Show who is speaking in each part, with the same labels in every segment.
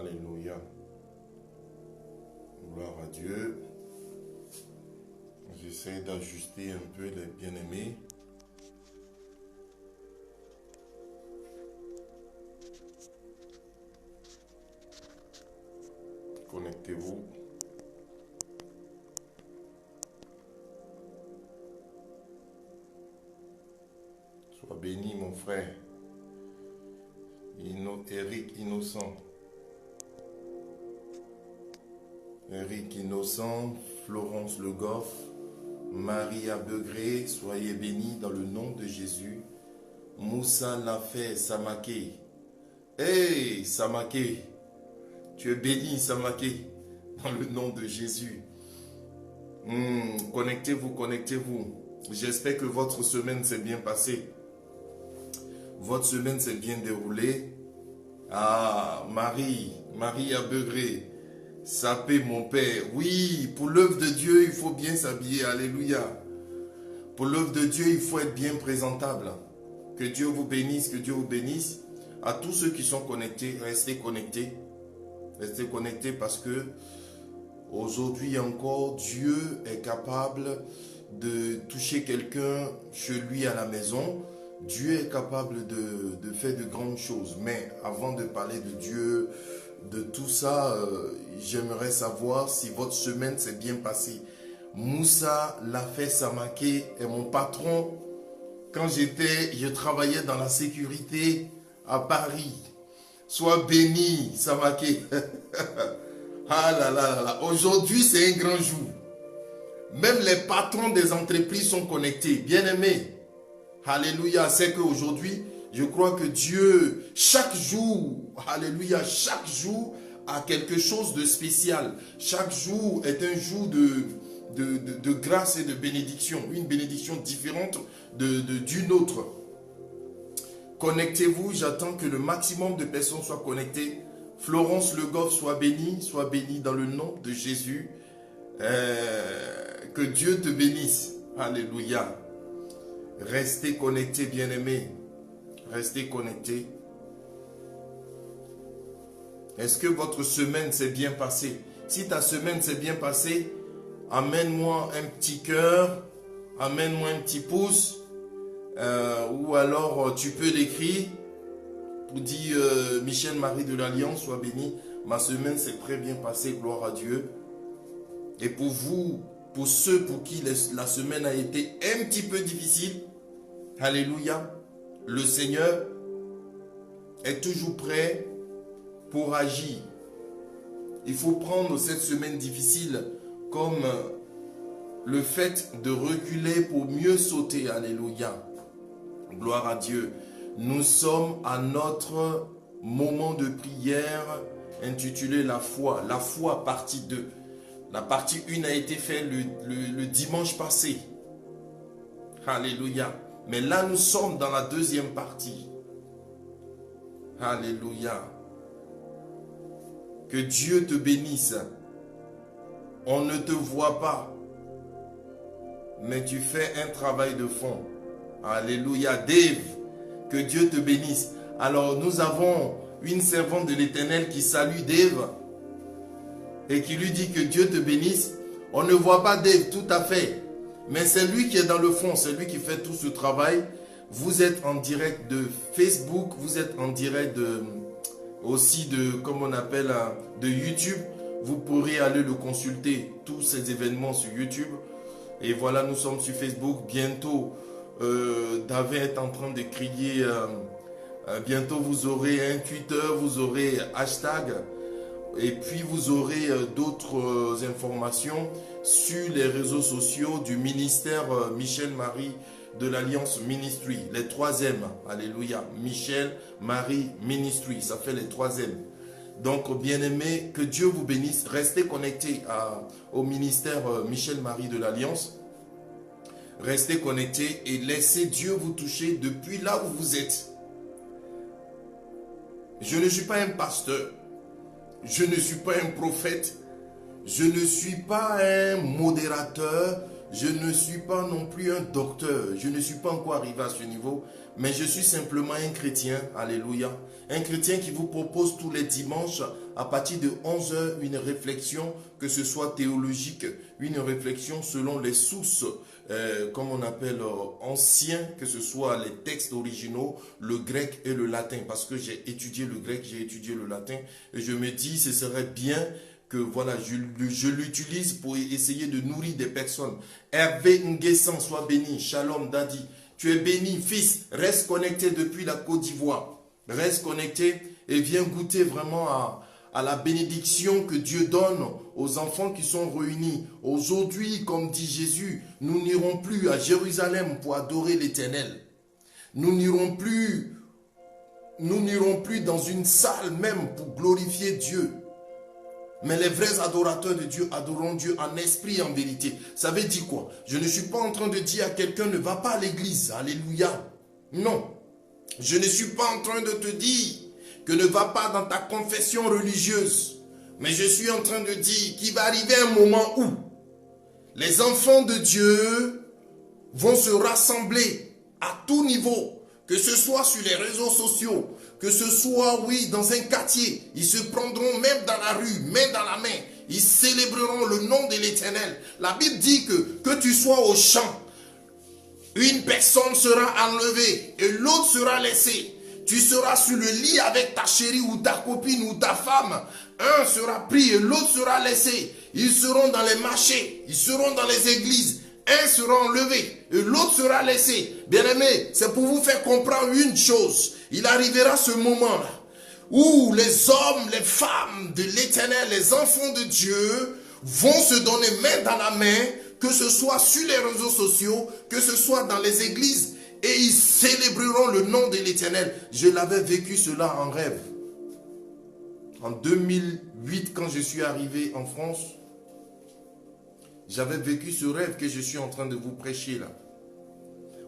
Speaker 1: Alléluia. Gloire à Dieu. J'essaie d'ajuster un peu les bien-aimés. Connectez-vous. Sois béni, mon frère. Eric Innocent. Eric Innocent, Florence Le Goff, Marie Abegré, soyez bénis dans le nom de Jésus. Moussa Lafay Samaké. Hey Samaké, tu es béni Samaké, dans le nom de Jésus. Connectez-vous, connectez-vous. J'espère que votre semaine s'est bien passée. Votre semaine s'est bien déroulée. Ah, Marie Abegré. Sapé mon Père. Oui, pour l'œuvre de Dieu, il faut bien s'habiller. Alléluia. Pour l'œuvre de Dieu, il faut être bien présentable. Que Dieu vous bénisse, que Dieu vous bénisse. À tous ceux qui sont connectés, restez connectés. Restez connectés parce que aujourd'hui encore, Dieu est capable de toucher quelqu'un chez lui à la maison. Dieu est capable de faire de grandes choses. Mais avant de parler de Dieu, de tout ça, j'aimerais savoir si votre semaine s'est bien passée. Moussa Lafay Samaké est mon patron. Quand je travaillais dans la sécurité à Paris. Sois béni, Samaké. Ah là là là là. Aujourd'hui, c'est un grand jour. Même les patrons des entreprises sont connectés. Bien-aimés. Alléluia. C'est qu'aujourd'hui, je crois que Dieu, chaque jour, alléluia, chaque jour a quelque chose de spécial. Chaque jour est un jour de grâce et de bénédiction. Une bénédiction différente d'une autre. Connectez-vous, j'attends que le maximum de personnes soient connectées. Florence Le Goff soit bénie dans le nom de Jésus. Que Dieu te bénisse. Alléluia. Restez connectés, bien-aimés. Restez connectés. Est-ce que votre semaine s'est bien passée? Si ta semaine s'est bien passée, amène-moi un petit cœur, amène-moi un petit pouce, ou alors tu peux l'écrire pour dire Michel Marie de l'Alliance, sois béni. Ma semaine s'est très bien passée, gloire à Dieu. Et pour vous, pour ceux pour qui la semaine a été un petit peu difficile, alléluia, le Seigneur est toujours prêt pour agir. Il faut prendre cette semaine difficile comme le fait de reculer pour mieux sauter. Alléluia. Gloire à Dieu. Nous sommes à notre moment de prière intitulé La foi. La foi partie 2. La partie 1 a été faite le dimanche passé. Alléluia. Mais là, nous sommes dans la deuxième partie. Alléluia. Que Dieu te bénisse. On ne te voit pas, mais tu fais un travail de fond. Alléluia. Dave, que Dieu te bénisse. Alors, nous avons une servante de l'Éternel qui salue Dave et qui lui dit que Dieu te bénisse. On ne voit pas Dave tout à fait. Mais c'est lui qui est dans le fond, c'est lui qui fait tout ce travail. Vous êtes en direct de Facebook, vous êtes en direct aussi comme on appelle, de YouTube. Vous pourrez aller le consulter, tous ces événements sur YouTube. Et voilà, nous sommes sur Facebook. Bientôt, David est en train de crier. Bientôt, vous aurez un Twitter, vous aurez hashtag. Et puis vous aurez d'autres informations sur les réseaux sociaux du ministère Michel Marie de l'Alliance Ministry, les troisièmes. Alléluia. Michel Marie Ministry, ça fait les troisièmes. Donc, bien-aimés, que Dieu vous bénisse. Restez connectés au ministère Michel Marie de l'Alliance. Restez connectés et laissez Dieu vous toucher depuis là où vous êtes. Je ne suis pas un pasteur. Je ne suis pas un prophète, je ne suis pas un modérateur, Je ne suis pas non plus un docteur. Je ne suis pas encore arrivé à ce niveau. Mais je suis simplement un chrétien. Alléluia. Un chrétien qui vous propose tous les dimanches, à partir de 11 heures, une réflexion, que ce soit théologique, une réflexion selon les sources, comme on appelle anciens, que ce soit les textes originaux, le grec et le latin. Parce que j'ai étudié le grec, j'ai étudié le latin. Et je me dis, ce serait bien que voilà, je l'utilise pour essayer de nourrir des personnes. Hervé Nguessan, sois béni. Shalom Dadi. Tu es béni, fils. Reste connecté depuis la Côte d'Ivoire. Reste connecté et viens goûter vraiment à la bénédiction que Dieu donne aux enfants qui sont réunis. Aujourd'hui, comme dit Jésus, nous n'irons plus à Jérusalem pour adorer l'Éternel. Nous n'irons plus dans une salle même pour glorifier Dieu. Mais les vrais adorateurs de Dieu adoreront Dieu en esprit et en vérité. Ça veut dire quoi? Je ne suis pas en train de dire à quelqu'un ne va pas à l'église. Alléluia. Non. Je ne suis pas en train de te dire que ne va pas dans ta confession religieuse. Mais je suis en train de dire qu'il va arriver un moment où les enfants de Dieu vont se rassembler à tout niveau. Que ce soit sur les réseaux sociaux, que ce soit, oui, dans un quartier. Ils se prendront même dans la rue, main dans la main. Ils célébreront le nom de l'Éternel. La Bible dit que tu sois au champ, une personne sera enlevée et l'autre sera laissée. Tu seras sur le lit avec ta chérie ou ta copine ou ta femme. Un sera pris et l'autre sera laissé. Ils seront dans les marchés, ils seront dans les églises. Un sera enlevé et l'autre sera laissé. Bien-aimés, c'est pour vous faire comprendre une chose. Il arrivera ce moment-là où les hommes, les femmes de l'Éternel, les enfants de Dieu vont se donner main dans la main, que ce soit sur les réseaux sociaux, que ce soit dans les églises, et ils célébreront le nom de l'Éternel. Je l'avais vécu cela en rêve. En 2008, quand je suis arrivé en France, j'avais vécu ce rêve que je suis en train de vous prêcher là.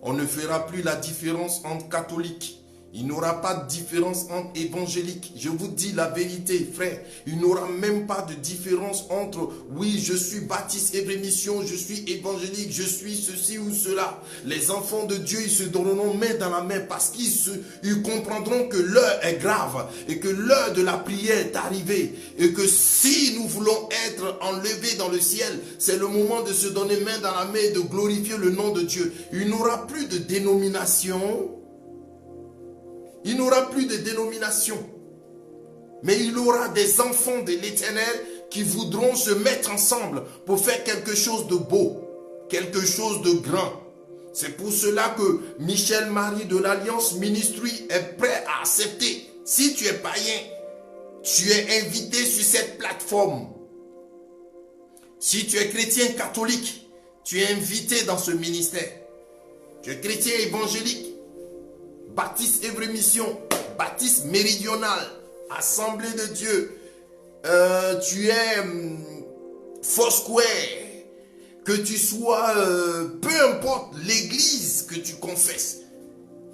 Speaker 1: On ne fera plus la différence entre catholiques. Il n'y aura pas de différence entre évangéliques. Je vous dis la vérité, frère. Il n'y aura même pas de différence entre, oui, je suis baptiste et rémission, je suis évangélique, je suis ceci ou cela. Les enfants de Dieu, ils se donneront main dans la main parce qu'ils comprendront que l'heure est grave et que l'heure de la prière est arrivée. Et que si nous voulons être enlevés dans le ciel, c'est le moment de se donner main dans la main et de glorifier le nom de Dieu. Il n'y aura plus de dénomination. Il n'aura plus de dénomination. Mais il y aura des enfants de l'Éternel qui voudront se mettre ensemble pour faire quelque chose de beau, quelque chose de grand. C'est pour cela que Michel Marie de l'Alliance Ministry est prêt à accepter. Si tu es païen, tu es invité sur cette plateforme. Si tu es chrétien catholique, tu es invité dans ce ministère. Tu es chrétien évangélique, baptiste et rémission, baptiste méridional, assemblée de Dieu, tu es Foursquare, que tu sois, peu importe l'église que tu confesses,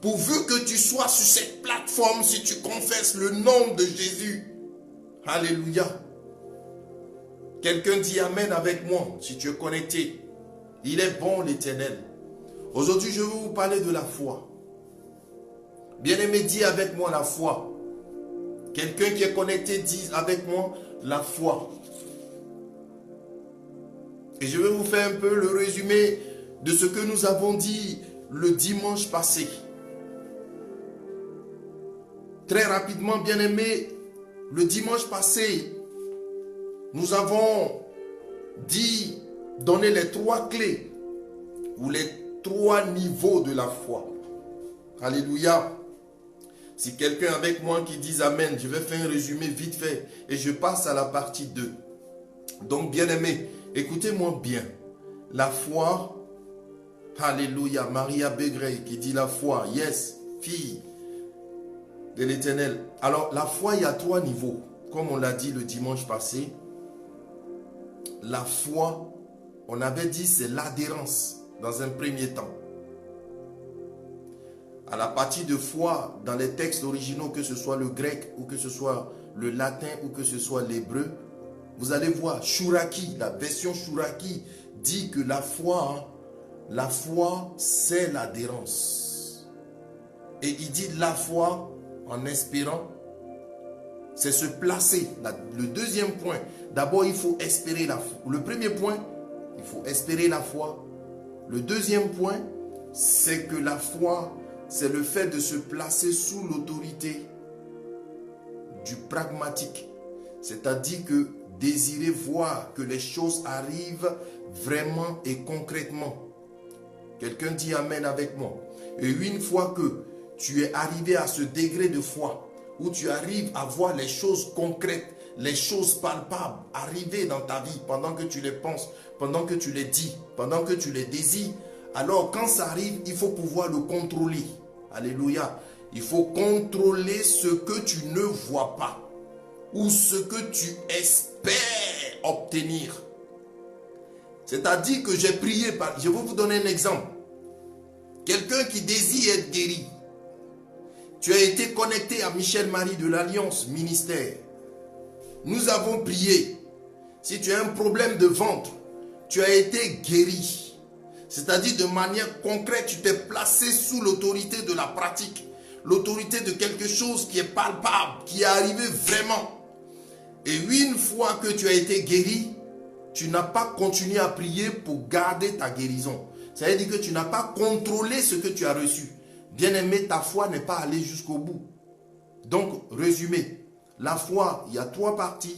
Speaker 1: pourvu que tu sois sur cette plateforme, si tu confesses le nom de Jésus, alléluia. Quelqu'un dit amen avec moi, si tu es connecté. Il est bon l'Éternel. Aujourd'hui, je vais vous parler de la foi. Bien-aimé, dis avec moi la foi. Quelqu'un qui est connecté, dit avec moi la foi. Et je vais vous faire un peu le résumé de ce que nous avons dit le dimanche passé. Très rapidement, bien-aimé, le dimanche passé, nous avons donné les 3 clés ou les 3 niveaux de la foi. Alléluia. Si quelqu'un avec moi qui dit amen, je vais faire un résumé vite fait et je passe à la partie 2. Donc, bien-aimé, écoutez-moi bien. La foi, alléluia, Maria Begrey qui dit la foi, yes, fille de l'Éternel. Alors, la foi, il y a 3 niveaux. Comme on l'a dit le dimanche passé, la foi, on avait dit c'est l'adhérence dans un premier temps. À la partie de foi, dans les textes originaux, que ce soit le grec ou que ce soit le latin ou que ce soit l'hébreu, vous allez voir Shuraki, la version Shuraki dit que la foi, c'est l'adhérence. Et il dit la foi, en espérant, c'est se placer. Le deuxième point, d'abord il faut espérer la foi. Le premier point, il faut espérer la foi. Le deuxième point, c'est que la foi, c'est le fait de se placer sous l'autorité du pragmatique. C'est-à-dire que désirer voir que les choses arrivent vraiment et concrètement. Quelqu'un dit amen avec moi. Et une fois que tu es arrivé à ce degré de foi, où tu arrives à voir les choses concrètes, les choses palpables arriver dans ta vie pendant que tu les penses, pendant que tu les dis, pendant que tu les désires, alors quand ça arrive, il faut pouvoir le contrôler. Alléluia. Il faut contrôler ce que tu ne vois pas ou ce que tu espères obtenir. C'est-à-dire que j'ai prié, je vais vous donner un exemple. Quelqu'un qui désire être guéri. Tu as été connecté à Michel Marie de l'Alliance Ministère. Nous avons prié. Si tu as un problème de ventre, tu as été guéri. C'est-à-dire de manière concrète, tu t'es placé sous l'autorité de la pratique. L'autorité de quelque chose qui est palpable, qui est arrivé vraiment. Et une fois que tu as été guéri, tu n'as pas continué à prier pour garder ta guérison. Ça veut dire que tu n'as pas contrôlé ce que tu as reçu. Bien-aimé, ta foi n'est pas allée jusqu'au bout. Donc, résumé, la foi, il y a trois parties.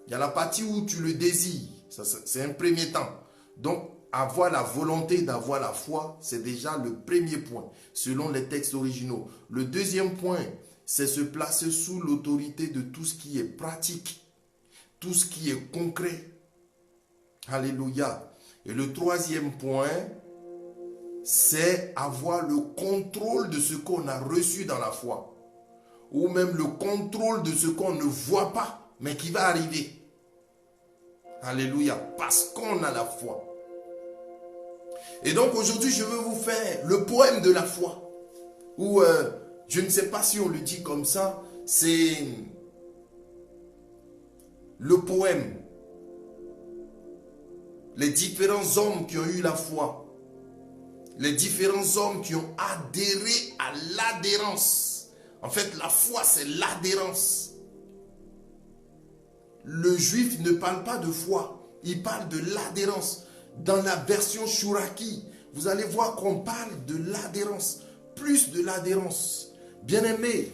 Speaker 1: Il y a la partie où tu le désires. C'est un premier temps. Donc, avoir la volonté d'avoir la foi, c'est déjà le premier point, selon les textes originaux. Le deuxième point, c'est se placer sous l'autorité de tout ce qui est pratique, tout ce qui est concret. Alléluia. Et le troisième point, c'est avoir le contrôle de ce qu'on a reçu dans la foi. Ou même le contrôle de ce qu'on ne voit pas, mais qui va arriver. Alléluia. Parce qu'on a la foi. Et donc aujourd'hui, je veux vous faire le poème de la foi. Ou je ne sais pas si on le dit comme ça, c'est le poème. Les différents hommes qui ont eu la foi. Les différents hommes qui ont adhéré à l'adhérence. En fait, la foi, c'est l'adhérence. Le juif ne parle pas de foi, il parle de l'adhérence. Dans la version Chouraki, vous allez voir qu'on parle de l'adhérence, plus de l'adhérence. Bien-aimés,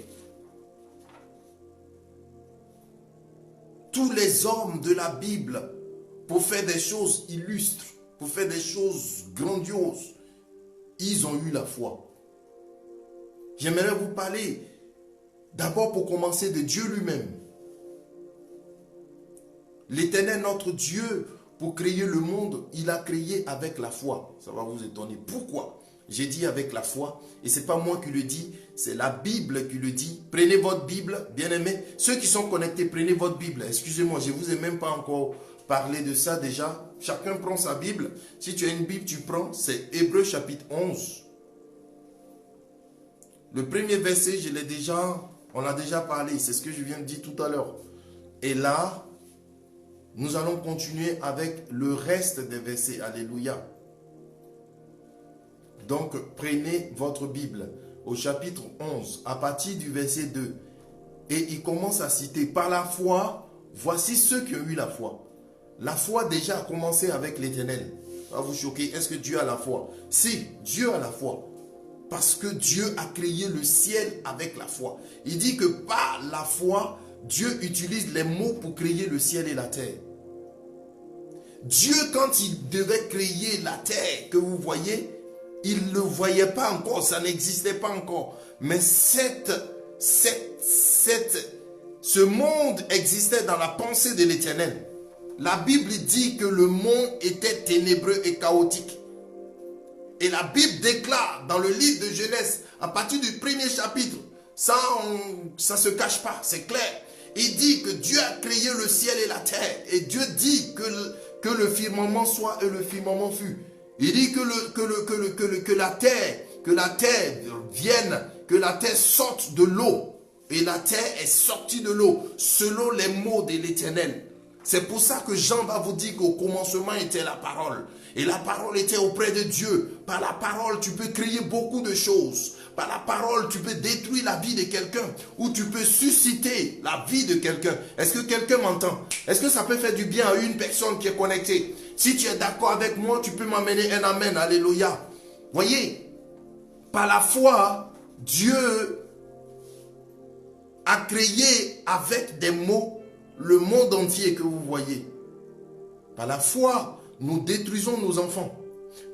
Speaker 1: tous les hommes de la Bible, pour faire des choses illustres, pour faire des choses grandioses, ils ont eu la foi. J'aimerais vous parler d'abord pour commencer de Dieu lui-même. L'Éternel, notre Dieu, pour créer le monde, il a créé avec la foi. Ça va vous étonner. Pourquoi? J'ai dit avec la foi. Et ce n'est pas moi qui le dis, c'est la Bible qui le dit. Prenez votre Bible, bien-aimés. Ceux qui sont connectés, prenez votre Bible. Excusez-moi, je ne vous ai même pas encore parlé de ça déjà. Chacun prend sa Bible. Si tu as une Bible, tu prends. C'est Hébreux chapitre 11. Le premier verset, on l'a déjà parlé. C'est ce que je viens de dire tout à l'heure. Et là, nous allons continuer avec le reste des versets. Alléluia. Donc, prenez votre Bible au chapitre 11, à partir du verset 2. Et il commence à citer, par la foi, voici ceux qui ont eu la foi. La foi déjà a commencé avec l'Éternel. Ça va vous choquer. Est-ce que Dieu a la foi? Si, Dieu a la foi. Parce que Dieu a créé le ciel avec la foi. Il dit que par la foi, Dieu utilise les mots pour créer le ciel et la terre. Dieu, quand il devait créer la terre que vous voyez, il ne le voyait pas encore, ça n'existait pas encore. Mais ce monde existait dans la pensée de l'Éternel. La Bible dit que le monde était ténébreux et chaotique. Et la Bible déclare dans le livre de Genèse, à partir du premier chapitre, ça ne se cache pas, c'est clair. Il dit que Dieu a créé le ciel et la terre. Et Dieu dit que le firmament soit et le firmament fut. Il dit que la terre vienne, que la terre sorte de l'eau. Et la terre est sortie de l'eau, selon les mots de l'Éternel. C'est pour ça que Jean va vous dire qu'au commencement était la parole. Et la parole était auprès de Dieu. Par la parole, tu peux créer beaucoup de choses. Par la parole, tu peux détruire la vie de quelqu'un. Ou tu peux susciter la vie de quelqu'un. Est-ce que quelqu'un m'entend? Est-ce que ça peut faire du bien à une personne qui est connectée? Si tu es d'accord avec moi, tu peux m'amener un amen. Alléluia. Voyez, par la foi, Dieu a créé avec des mots le monde entier que vous voyez. Par la foi, nous détruisons nos enfants.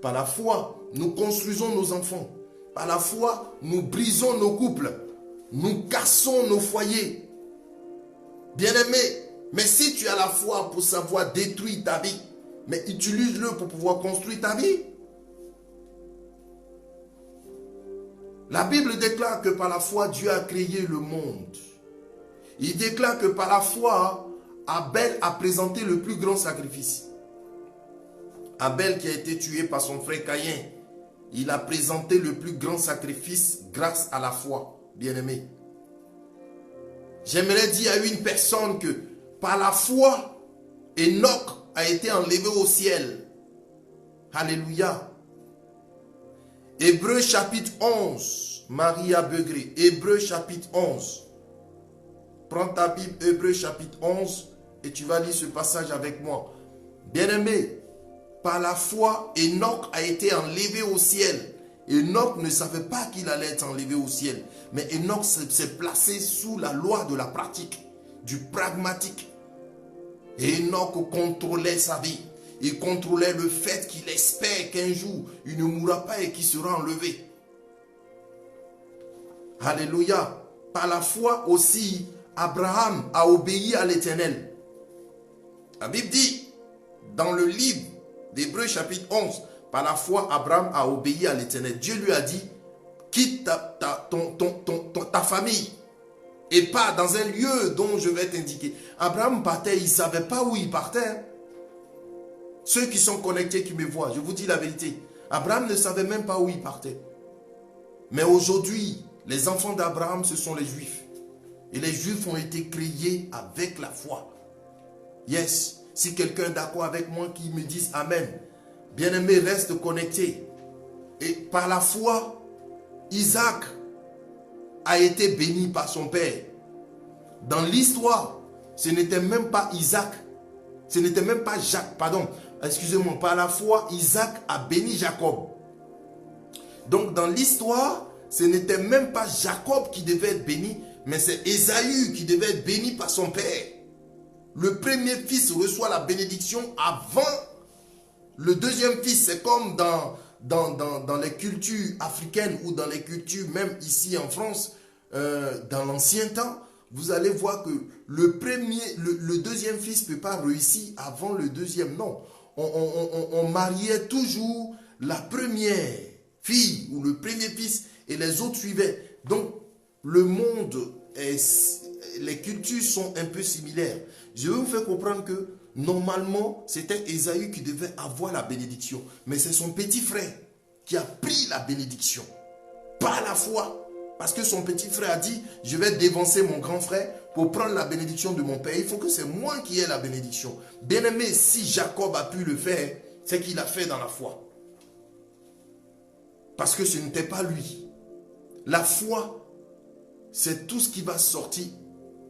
Speaker 1: Par la foi, nous construisons nos enfants. Par la foi, nous brisons nos couples. Nous cassons nos foyers. Bien-aimé, mais si tu as la foi pour savoir détruire ta vie, mais utilise-le pour pouvoir construire ta vie. La Bible déclare que par la foi, Dieu a créé le monde. Il déclare que par la foi, Abel a présenté le plus grand sacrifice. Abel qui a été tué par son frère Caïn, il a présenté le plus grand sacrifice grâce à la foi, bien-aimé. J'aimerais dire à une personne que par la foi, Enoch a été enlevé au ciel. Alléluia. Hébreux chapitre 11, Maria Begré, Hébreux chapitre 11. Prends ta Bible, Hébreux chapitre 11, et tu vas lire ce passage avec moi. Bien-aimé, par la foi, Enoch a été enlevé au ciel. Enoch ne savait pas qu'il allait être enlevé au ciel. Mais Enoch s'est placé sous la loi de la pratique, du pragmatique. Et Enoch contrôlait sa vie. Il contrôlait le fait qu'il espère qu'un jour, il ne mourra pas et qu'il sera enlevé. Alléluia. Par la foi aussi, Abraham a obéi à l'Éternel. La Bible dit, dans le livre d'Hébreux chapitre 11, par la foi, Abraham a obéi à l'Éternel. Dieu lui a dit, quitte ta famille et pars dans un lieu dont je vais t'indiquer. Abraham partait, il ne savait pas où il partait. Ceux qui sont connectés, qui me voient, je vous dis la vérité. Abraham ne savait même pas où il partait. Mais aujourd'hui, les enfants d'Abraham, ce sont les Juifs. Et les Juifs ont été créés avec la foi. Yes. Si quelqu'un est d'accord avec moi, qui me dise Amen. Bien-aimé, reste connecté. Et par la foi, Isaac a été béni par son père. Dans l'histoire, ce n'était même pas Isaac. Ce n'était même pas Jacques. Pardon. Excusez-moi. Par la foi, Isaac a béni Jacob. Donc dans l'histoire, ce n'était même pas Jacob qui devait être béni, mais c'est Ésaü qui devait être béni par son père. Le premier fils reçoit la bénédiction avant le deuxième fils. C'est comme dans les cultures africaines ou dans les cultures même ici en France, dans l'ancien temps, vous allez voir que le deuxième fils ne peut pas réussir avant le deuxième. Non, on mariait toujours la première fille ou le premier fils et les autres suivaient. Donc le monde, les cultures sont un peu similaires. Je vais vous faire comprendre que normalement, c'était Ésaü qui devait avoir la bénédiction. Mais c'est son petit frère qui a pris la bénédiction. Par la foi. Parce que son petit frère a dit, je vais dévancer mon grand frère pour prendre la bénédiction de mon père. Il faut que c'est moi qui ai la bénédiction. Bien aimé, si Jacob a pu le faire, c'est qu'il a fait dans la foi. Parce que ce n'était pas lui. La foi, c'est tout ce qui va sortir.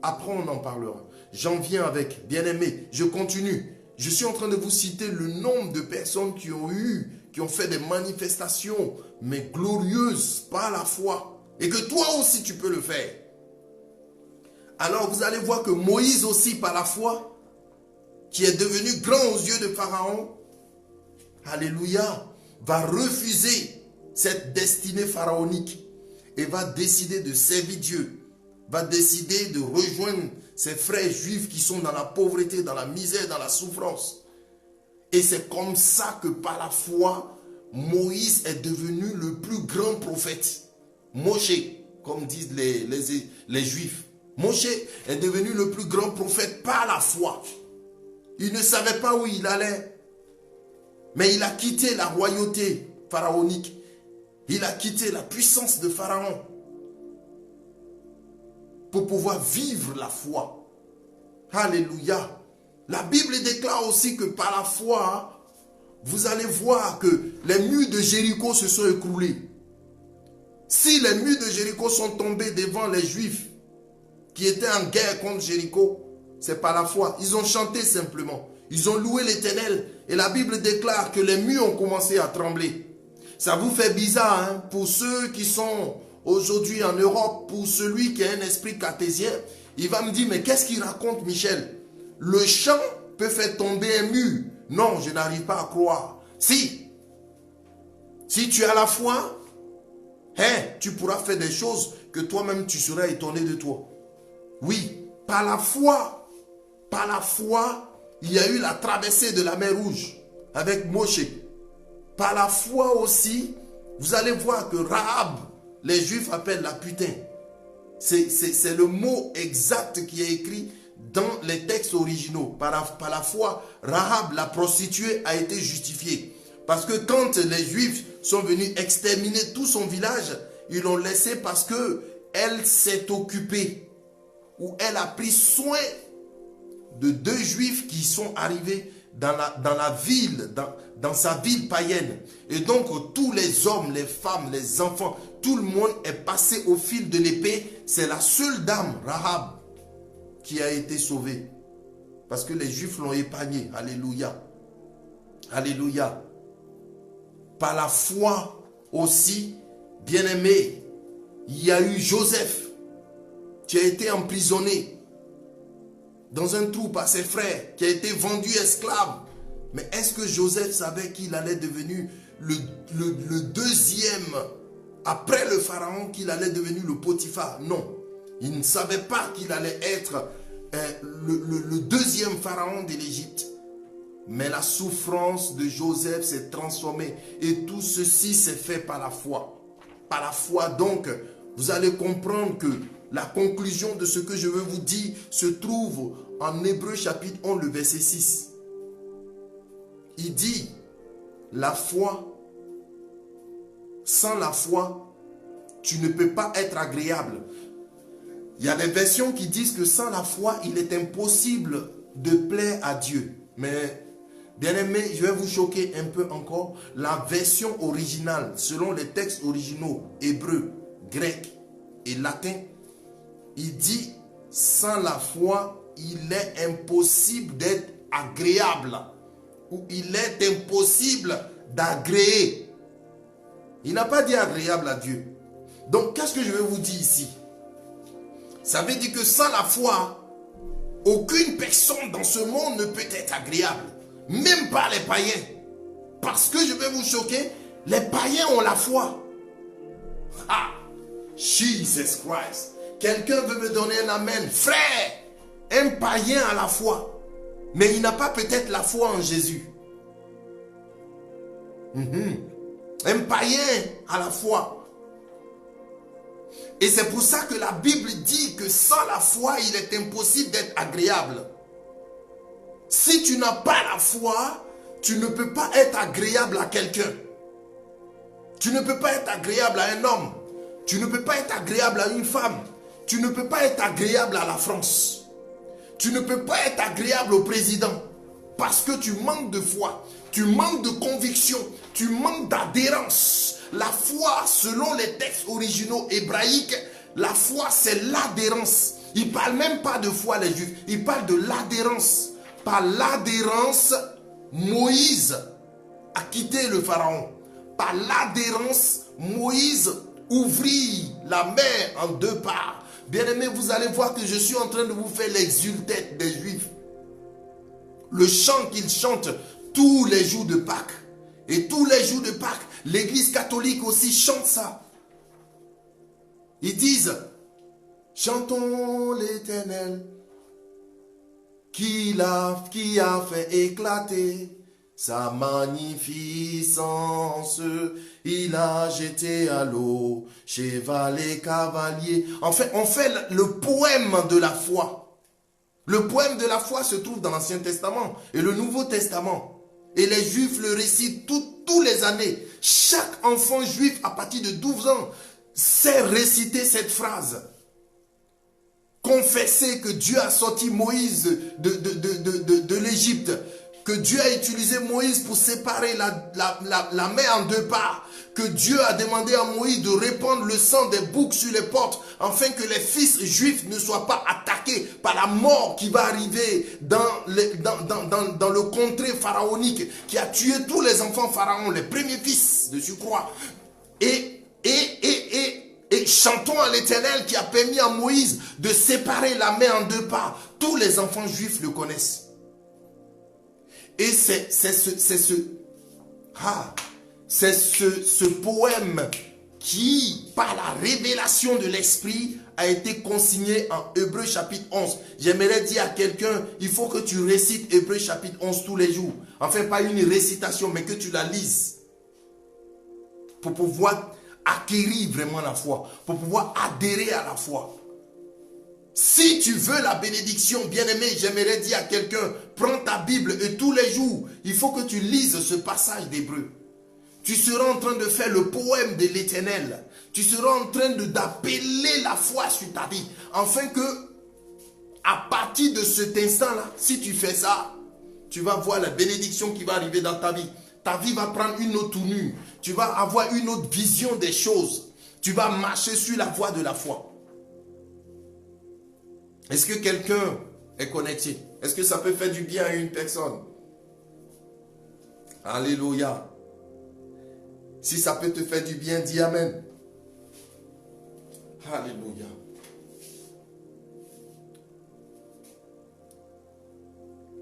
Speaker 1: Après, on en parlera. J'en viens avec, bien-aimé, je continue. Je suis en train de vous citer le nombre de personnes qui ont fait des manifestations, mais glorieuses par la foi. Et que toi aussi, tu peux le faire. Alors, vous allez voir que Moïse aussi, par la foi, qui est devenu grand aux yeux de Pharaon, alléluia, va refuser cette destinée pharaonique et va décider de servir Dieu. Va décider de rejoindre ses frères juifs qui sont dans la pauvreté, dans la misère, dans la souffrance. Et c'est comme ça que par la foi, Moïse est devenu le plus grand prophète. Moshe, comme disent les juifs. Moshe est devenu le plus grand prophète par la foi. Il ne savait pas où il allait. Mais il a quitté la royauté pharaonique. Il a quitté la puissance de Pharaon pour pouvoir vivre la foi. Alléluia. La Bible déclare aussi que par la foi, vous allez voir que les murs de Jéricho se sont écroulés. Si les murs de Jéricho sont tombés devant les Juifs qui étaient en guerre contre Jéricho, c'est par la foi. Ils ont chanté simplement. Ils ont loué l'Éternel. Et la Bible déclare que les murs ont commencé à trembler. Ça vous fait bizarre, hein? Pour ceux qui sont aujourd'hui en Europe, pour celui qui a un esprit cartésien, il va me dire, mais qu'est-ce qu'il raconte, Michel? Le chant peut faire tomber un mur. Non, je n'arrive pas à croire. Si tu as la foi, tu pourras faire des choses que toi-même tu seras étonné de toi. Oui, par la foi, il y a eu la traversée de la mer Rouge avec Moshe. Par la foi aussi, vous allez voir que Rahab, les Juifs appellent la putain. C'est le mot exact qui est écrit dans les textes originaux. Par la foi, Rahab, la prostituée, a été justifiée. Parce que quand les Juifs sont venus exterminer tout son village, ils l'ont laissé parce qu'elle s'est occupée, ou elle a pris soin de 2 Juifs qui sont arrivés dans la ville, dans sa ville païenne. Et donc tous les hommes, les femmes, les enfants, tout le monde est passé au fil de l'épée. C'est la seule dame, Rahab, qui a été sauvée. Parce que les Juifs l'ont épargnée. Alléluia. Alléluia. Par la foi aussi, bien-aimé, il y a eu Joseph qui a été emprisonné dans un trou par ses frères, qui a été vendu esclave. Mais est-ce que Joseph savait qu'il allait devenir le deuxième, après le pharaon, qu'il allait devenir le Potiphar? Non. Il ne savait pas qu'il allait être le deuxième pharaon de l'Égypte. Mais la souffrance de Joseph s'est transformée. Et tout ceci s'est fait par la foi. Par la foi, donc, vous allez comprendre que la conclusion de ce que je veux vous dire se trouve en Hébreux chapitre 11, le verset 6. Il dit, la foi, sans la foi, tu ne peux pas être agréable. Il y a des versions qui disent que sans la foi, il est impossible de plaire à Dieu. Mais, bien aimé, je vais vous choquer un peu encore. La version originale, selon les textes originaux, hébreu, grec et latin, il dit, sans la foi, il est impossible d'être agréable. Ou il est impossible d'agréer. Il n'a pas dit agréable à Dieu. Donc, qu'est-ce que je vais vous dire ici? Ça veut dire que sans la foi, aucune personne dans ce monde ne peut être agréable. Même pas les païens. Parce que je vais vous choquer, les païens ont la foi. Ah! Jesus Christ. Quelqu'un veut me donner un amen. Frère, un païen a la foi. Mais il n'a pas peut-être la foi en Jésus. Un païen a la foi. Et c'est pour ça que la Bible dit que sans la foi, il est impossible d'être agréable. Si tu n'as pas la foi, tu ne peux pas être agréable à quelqu'un. Tu ne peux pas être agréable à un homme. Tu ne peux pas être agréable à une femme. Tu ne peux pas être agréable à la France. Tu ne peux pas être agréable au président. Parce que tu manques de foi. Tu manques de conviction. Tu manques d'adhérence. La foi, selon les textes originaux hébraïques, la foi c'est l'adhérence. Ils ne parlent même pas de foi les Juifs. Ils parlent de l'adhérence. Par l'adhérence, Moïse a quitté le pharaon. Par l'adhérence, Moïse ouvrit la mer en 2 parts. Bien-aimés, vous allez voir que je suis en train de vous faire l'exultète des Juifs. Le chant qu'ils chantent tous les jours de Pâques. Et tous les jours de Pâques, l'Église catholique aussi chante ça. Ils disent, chantons l'Éternel, qui a fait éclater sa magnificence. Il a jeté à l'eau cheval et cavalier. En fait, on fait le poème de la foi. Le poème de la foi se trouve dans l'Ancien Testament et le Nouveau Testament. Et les Juifs le récitent tous les années. Chaque enfant juif à partir de 12 ans sait réciter cette phrase. confesser que Dieu a sorti Moïse de l'Égypte, que Dieu a utilisé Moïse pour séparer la mer en deux parts, que Dieu a demandé à Moïse de répandre le sang des boucs sur les portes, afin que les fils juifs ne soient pas attaqués par la mort qui va arriver dans le contrée pharaonique, qui a tué tous les enfants pharaons, les premiers fils de surcroît. Et chantons à l'Éternel qui a permis à Moïse de séparer la mer en deux parts. Tous les enfants juifs le connaissent. Et c'est ce poème qui, par la révélation de l'Esprit, a été consigné en Hébreux chapitre 11. J'aimerais dire à quelqu'un, il faut que tu récites Hébreux chapitre 11 tous les jours. Enfin, pas une récitation, mais que tu la lises. Pour pouvoir acquérir vraiment la foi. Pour pouvoir adhérer à la foi. Si tu veux la bénédiction, bien-aimé, j'aimerais dire à quelqu'un, prends ta Bible et tous les jours, il faut que tu lises ce passage d'Hébreux. Tu seras en train de faire le poème de l'Éternel. Tu seras en train d'appeler la foi sur ta vie. Afin que, à partir de cet instant-là, si tu fais ça, tu vas voir la bénédiction qui va arriver dans ta vie. Ta vie va prendre une autre tournure. Tu vas avoir une autre vision des choses. Tu vas marcher sur la voie de la foi. Est-ce que quelqu'un est connecté? Est-ce que ça peut faire du bien à une personne? Alléluia. Si ça peut te faire du bien, dis Amen. Alléluia.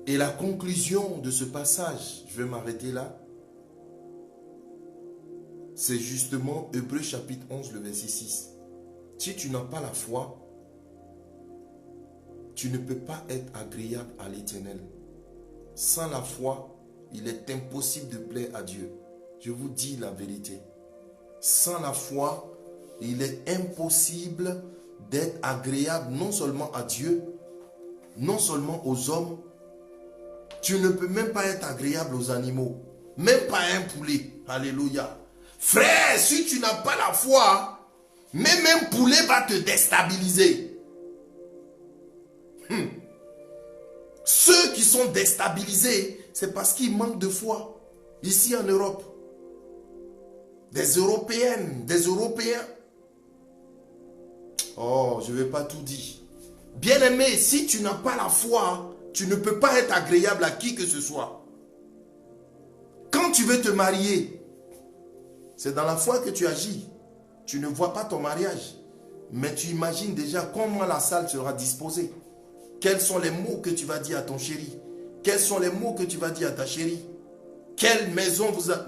Speaker 1: Et la conclusion de ce passage, je vais m'arrêter là, c'est justement Hébreux chapitre 11, le verset 6. Si tu n'as pas la foi, tu ne peux pas être agréable à l'Éternel. Sans la foi, il est impossible de plaire à Dieu. Je vous dis la vérité. Sans la foi, il est impossible d'être agréable non seulement à Dieu, non seulement aux hommes. Tu ne peux même pas être agréable aux animaux. Même pas un poulet. Alléluia. Frère, si tu n'as pas la foi, même un poulet va te déstabiliser. Ceux qui sont déstabilisés, c'est parce qu'ils manquent de foi. Ici en Europe. Des Européennes, des Européens. Oh, je ne vais pas tout dire. Bien-aimé, si tu n'as pas la foi, tu ne peux pas être agréable à qui que ce soit. Quand tu veux te marier, c'est dans la foi que tu agis. Tu ne vois pas ton mariage, mais tu imagines déjà comment la salle sera disposée. Quels sont les mots que tu vas dire à ton chéri? Quels sont les mots que tu vas dire à ta chérie?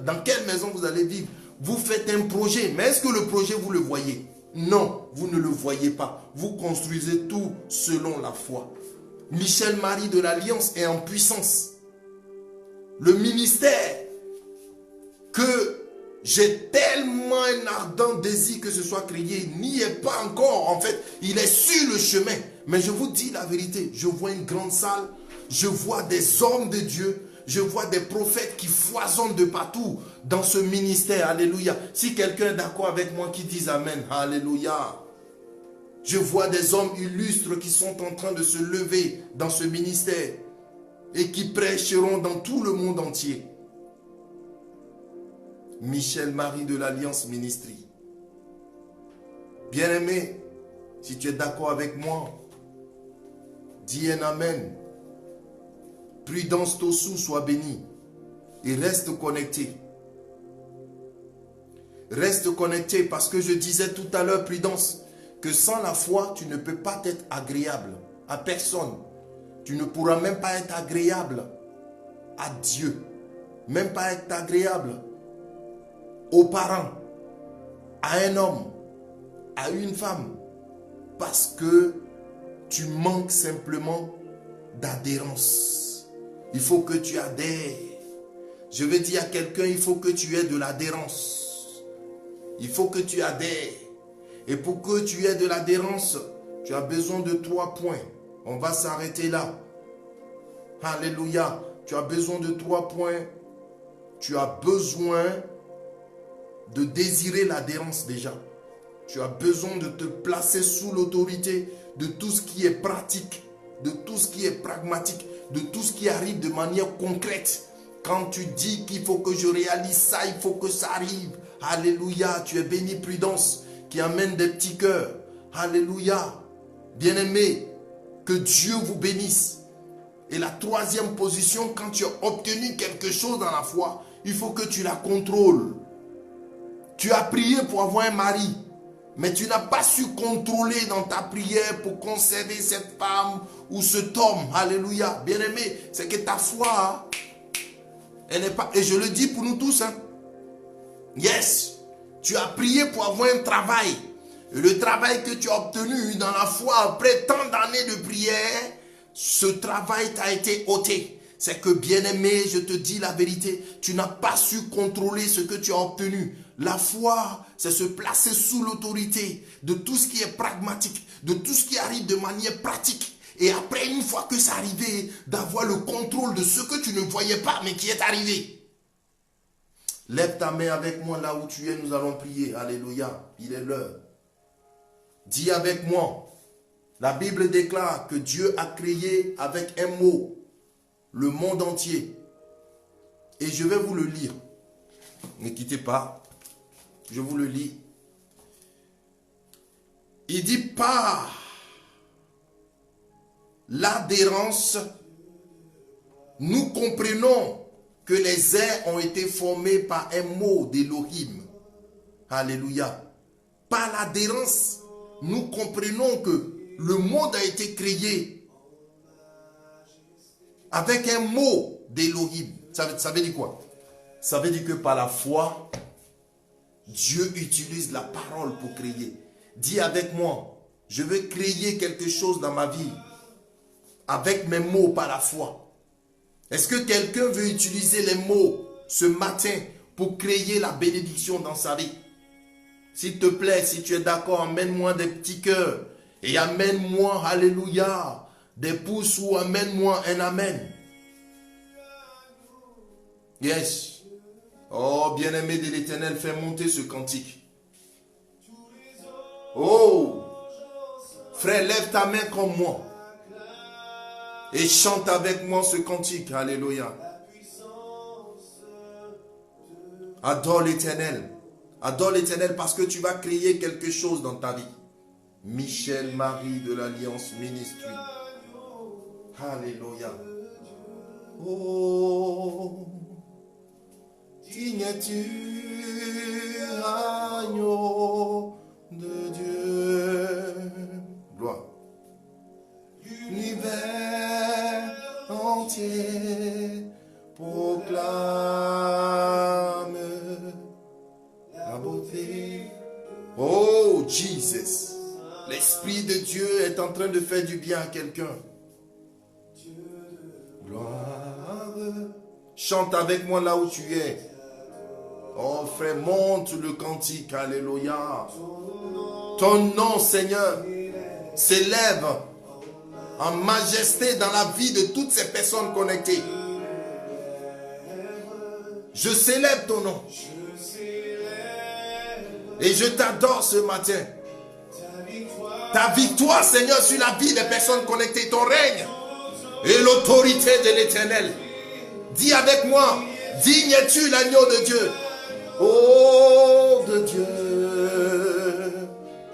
Speaker 1: Dans quelle maison vous allez vivre? Vous faites un projet, mais est-ce que le projet, vous le voyez? Non, vous ne le voyez pas. Vous construisez tout selon la foi. Michel Marie de l'Alliance est en puissance. Le ministère que j'ai tellement un ardent désir que ce soit créé, n'y est pas encore. En fait, il est sur le chemin. Mais je vous dis la vérité, je vois une grande salle, je vois des hommes de Dieu, je vois des prophètes qui foisonnent de partout dans ce ministère. Alléluia. Si quelqu'un est d'accord avec moi, qui dise Amen. Alléluia. Je vois des hommes illustres qui sont en train de se lever dans ce ministère et qui prêcheront dans tout le monde entier. Michel Marie de l'Alliance Ministry. Bien-aimé, si tu es d'accord avec moi, dis un Amen. Prudence Tossou, sois béni. Et reste connecté. Reste connecté parce que je disais tout à l'heure, Prudence, que sans la foi, tu ne peux pas être agréable à personne. Tu ne pourras même pas être agréable à Dieu. Même pas être agréable aux parents, à un homme, à une femme. Parce que tu manques simplement d'adhérence. Il faut que tu adhères. Je vais dire à quelqu'un, il faut que tu aies de l'adhérence. Il faut que tu adhères. Et pour que tu aies de l'adhérence, tu as besoin de 3 points. On va s'arrêter là. Alléluia. Tu as besoin de 3 points. Tu as besoin de désirer l'adhérence déjà. Tu as besoin de te placer sous l'autorité de tout ce qui est pratique, de tout ce qui est pragmatique, de tout ce qui arrive de manière concrète. Quand tu dis qu'il faut que je réalise ça, il faut que ça arrive. Alléluia, tu es béni, Prudence, qui amène des petits cœurs. Alléluia. Bien-aimé, que Dieu vous bénisse. Et la troisième position, quand tu as obtenu quelque chose dans la foi, il faut que tu la contrôles. Tu as prié pour avoir un mari, mais tu n'as pas su contrôler dans ta prière pour conserver cette femme ou cet homme. Alléluia. Bien-aimé, c'est que ta foi, elle n'est pas... Et je le dis pour nous tous. Yes. Tu as prié pour avoir un travail. Et le travail que tu as obtenu dans la foi après tant d'années de prière, ce travail t'a été ôté. C'est que, bien-aimé, je te dis la vérité, tu n'as pas su contrôler ce que tu as obtenu. La foi, c'est se placer sous l'autorité de tout ce qui est pragmatique, de tout ce qui arrive de manière pratique. Et après, une fois que c'est arrivé, d'avoir le contrôle de ce que tu ne voyais pas, mais qui est arrivé. Lève ta main avec moi là où tu es, nous allons prier. Alléluia, il est l'heure. Dis avec moi, la Bible déclare que Dieu a créé avec un mot le monde entier. Et je vais vous le lire. Ne quittez pas. Je vous le lis. Il dit par l'adhérence, nous comprenons que les airs ont été formés par un mot d'Élohim. Alléluia. Par l'adhérence, nous comprenons que le monde a été créé avec un mot d'Élohim. Ça veut dire quoi? Ça veut dire que par la foi, Dieu utilise la parole pour créer. Dis avec moi, je veux créer quelque chose dans ma vie avec mes mots par la foi. Est-ce que quelqu'un veut utiliser les mots ce matin pour créer la bénédiction dans sa vie? S'il te plaît, si tu es d'accord, amène-moi des petits cœurs et amène-moi, alléluia, des pouces ou amène-moi un amen. Yes. Oh, bien-aimé de l'Éternel, fais monter ce cantique. Oh, frère, lève ta main comme moi et chante avec moi ce cantique. Alléluia. Adore l'Éternel. Adore l'Éternel parce que tu vas créer quelque chose dans ta vie. Michel Marie de l'Alliance Ministry. Alléluia. Oh, digne es-tu, agneau de Dieu. Gloire. L'univers entier proclame la beauté. Oh, Jesus. L'Esprit de Dieu est en train de faire du bien à quelqu'un. Gloire. Chante avec moi là où tu es. Oh frère, monte le cantique. Alléluia. Ton nom, Seigneur, s'élève en majesté dans la vie de toutes ces personnes connectées. Je célèbre ton nom. Et je t'adore ce matin. Ta victoire, Seigneur, sur la vie des personnes connectées, ton règne et l'autorité de l'Éternel. Dis avec moi, digne es-tu l'agneau de Dieu. Oh de Dieu.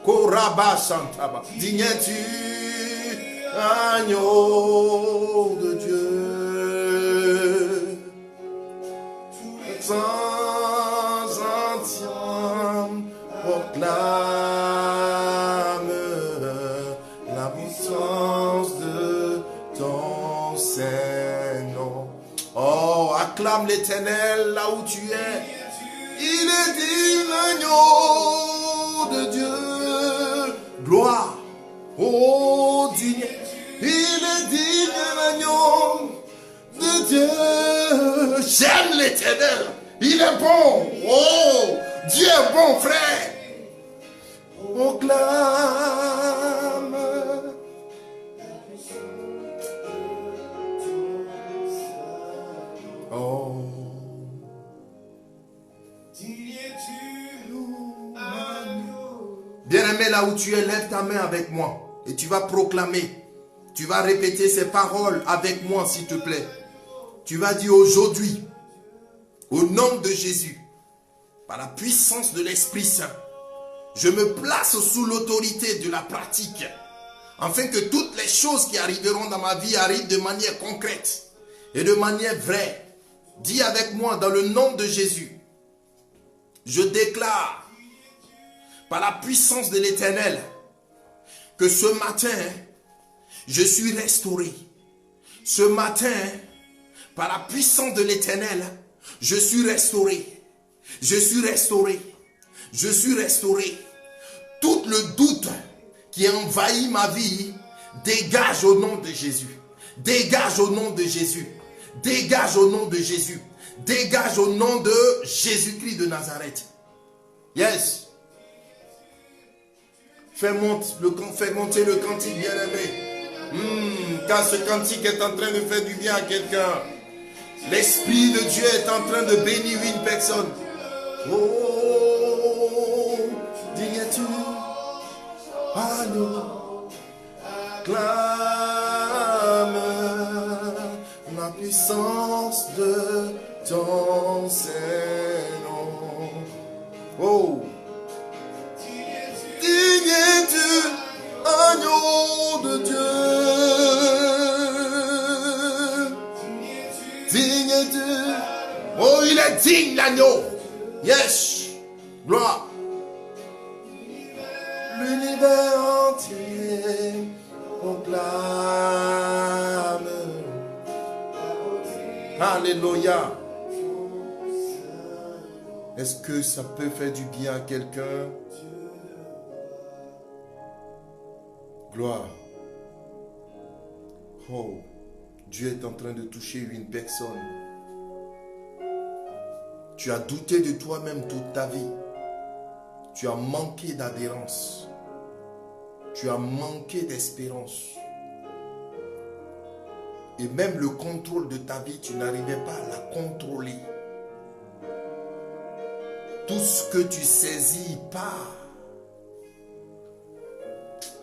Speaker 1: Koraba Shantaba. Digne es-tu agneau de Dieu. Sans entière proclame la puissance de ton Saint-Nom. Oh, acclame l'Éternel là où tu es. Il est digne l'agneau de Dieu. Gloire. Oh, digne. Il est digne l'agneau de Dieu. J'aime l'Éternel. Il est bon. Oh, Dieu est bon, frère. Proclame. Oh. es là où tu es, lève ta main avec moi. Et tu vas proclamer. Tu vas répéter ces paroles avec moi, s'il te plaît. Tu vas dire aujourd'hui, au nom de Jésus, par la puissance de l'Esprit Saint, je me place sous l'autorité de la pratique, afin que toutes les choses qui arriveront dans ma vie arrivent de manière concrète et de manière vraie. Dis avec moi, dans le nom de Jésus, je déclare, par la puissance de l'Éternel, que ce matin, je suis restauré. Ce matin, par la puissance de l'Éternel, je suis restauré. Je suis restauré. Je suis restauré. Tout le doute qui a envahi ma vie, dégage au nom de Jésus. Dégage au nom de Jésus. Dégage au nom de Jésus. Dégage au nom de Jésus-Christ de Nazareth. Yes. Fais monter le cantique, bien-aimé. Car ce cantique est en train de faire du bien à quelqu'un. L'Esprit de Dieu est en train de bénir une personne. Oh, dis-tu, allô, clame la puissance de ton Saint-Nom. Oh, digne-tu, agneau de Dieu. Digne-tu. Oh, il est digne, l'agneau. Yes. Gloire. L'univers entier proclame. Alléluia. Est-ce que ça peut faire du bien à quelqu'un? Gloire. Oh, Dieu est en train de toucher une personne. Tu as douté de toi-même toute ta vie. Tu as manqué d'adhérence. Tu as manqué d'espérance. Et même le contrôle de ta vie, tu n'arrivais pas à la contrôler. Tout ce que tu saisis part.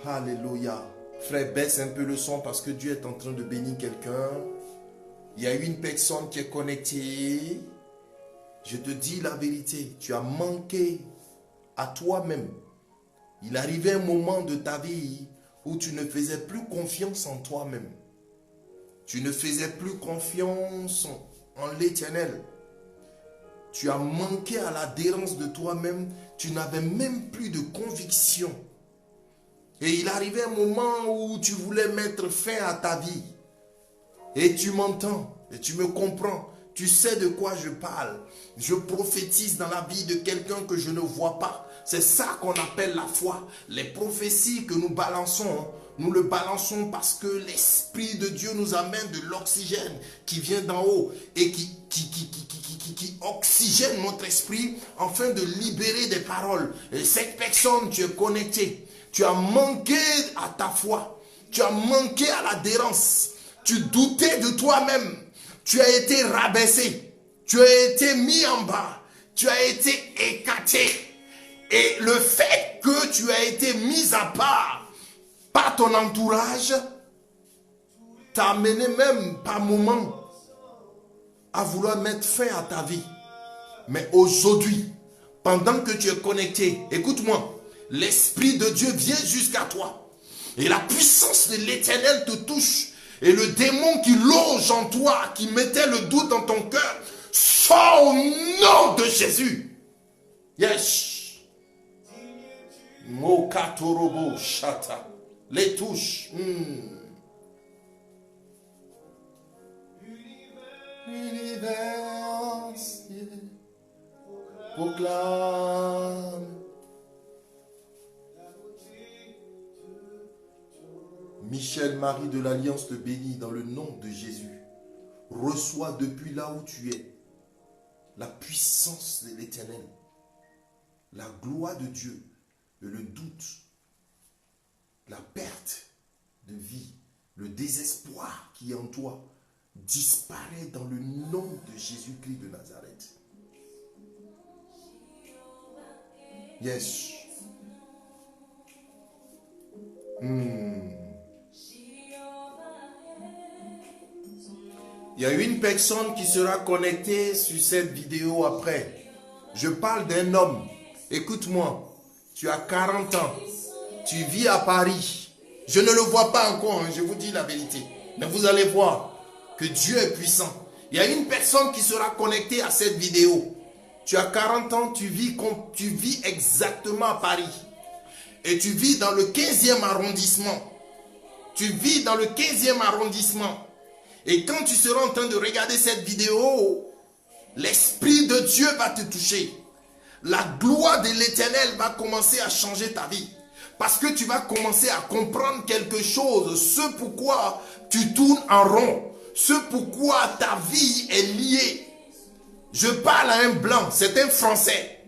Speaker 1: Alléluia. Frère, baisse un peu le son parce que Dieu est en train de bénir quelqu'un. Il y a une personne qui est connectée. Je te dis la vérité, tu as manqué à toi-même. Il arrivait un moment de ta vie où tu ne faisais plus confiance en toi-même. Tu ne faisais plus confiance en l'Éternel. Tu as manqué à l'adhérence de toi-même. Tu n'avais même plus de conviction. Et il arrivait un moment où tu voulais mettre fin à ta vie. Et tu m'entends et tu me comprends. Tu sais de quoi je parle. Je prophétise dans la vie de quelqu'un que je ne vois pas. C'est ça qu'on appelle la foi. Les prophéties que nous balançons, nous le balançons parce que l'Esprit de Dieu nous amène de l'oxygène qui vient d'en haut et qui oxygène notre esprit afin de libérer des paroles. Et cette personne, tu es connecté. Tu as manqué à ta foi. Tu as manqué à l'adhérence. Tu doutais de toi-même. Tu as été rabaissé. Tu as été mis en bas. Tu as été écarté. Et le fait que tu as été mis à part par ton entourage t'a amené même par moment à vouloir mettre fin à ta vie. Mais aujourd'hui, pendant que tu es connecté, écoute-moi, l'Esprit de Dieu vient jusqu'à toi. Et la puissance de l'Éternel te touche. Et le démon qui loge en toi, qui mettait le doute dans ton cœur, sort au nom de Jésus. Yes. Mokatorobo shata. Les touches. L'univers entier proclame. Michel, Marie de l'Alliance te bénit dans le nom de Jésus. Reçois depuis là où tu es la puissance de l'Éternel, la gloire de Dieu et le doute, la perte de vie, le désespoir qui est en toi disparaît dans le nom de Jésus-Christ de Nazareth. Yes. Il y a une personne qui sera connectée sur cette vidéo après. Je parle d'un homme. Écoute-moi, tu as 40 ans. Tu vis à Paris. Je ne le vois pas encore, hein, je vous dis la vérité. Mais vous allez voir que Dieu est puissant. Il y a une personne qui sera connectée à cette vidéo. Tu as 40 ans, tu vis exactement à Paris. Et tu vis dans le 15e arrondissement. Tu vis dans le 15e arrondissement. Et quand tu seras en train de regarder cette vidéo, l'Esprit de Dieu va te toucher. La gloire de l'Éternel va commencer à changer ta vie. Parce que tu vas commencer à comprendre quelque chose. Ce pourquoi tu tournes en rond. Ce pourquoi ta vie est liée. Je parle à un blanc, c'est un Français.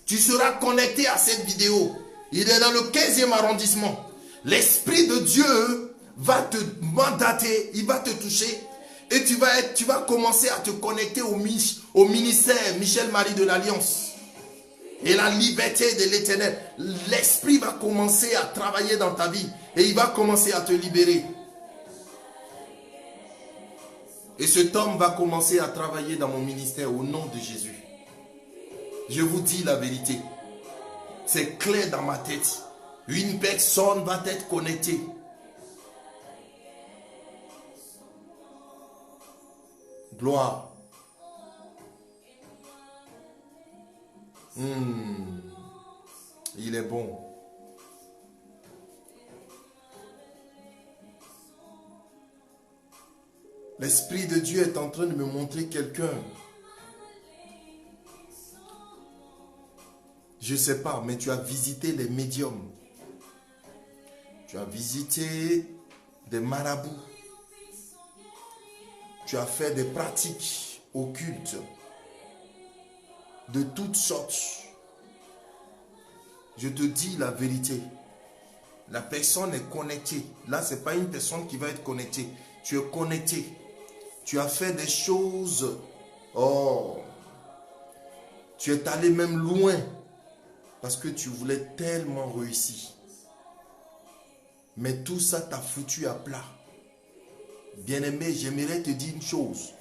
Speaker 1: Tu seras connecté à cette vidéo. Il est dans le 15e arrondissement. L'Esprit de Dieu va te mandater, il va te toucher. Et tu vas commencer à te connecter au ministère Michel-Marie de l'Alliance. Et la liberté de l'Éternel. L'Esprit va commencer à travailler dans ta vie. Et il va commencer à te libérer. Et cet homme va commencer à travailler dans mon ministère au nom de Jésus. Je vous dis la vérité. C'est clair dans ma tête. Une personne va être connectée. Gloire. Il est bon. L'Esprit de Dieu est en train de me montrer quelqu'un. Je ne sais pas, mais tu as visité les médiums. Tu as visité des marabouts. Tu as fait des pratiques occultes de toutes sortes. Je te dis la vérité. La personne est connectée. Là, ce n'est pas une personne qui va être connectée. Tu es connecté. Tu as fait des choses. Oh. Tu es allé même loin. Parce que tu voulais tellement réussir. Mais tout ça t'a foutu à plat. Bien-aimé, j'aimerais te dire une chose.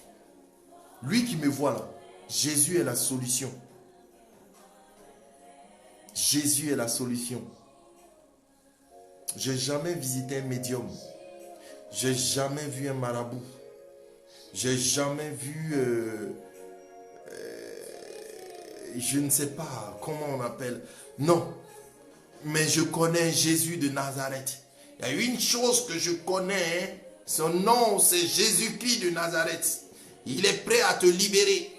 Speaker 1: Lui qui me voit là, Jésus est la solution. Jésus est la solution. Je n'ai jamais visité un médium. Je n'ai jamais vu un marabout. Je n'ai jamais vu... je ne sais pas comment on appelle. Non. Mais je connais Jésus de Nazareth. Il y a une chose que je connais. Son nom, c'est Jésus-Christ de Nazareth. Il est prêt à te libérer.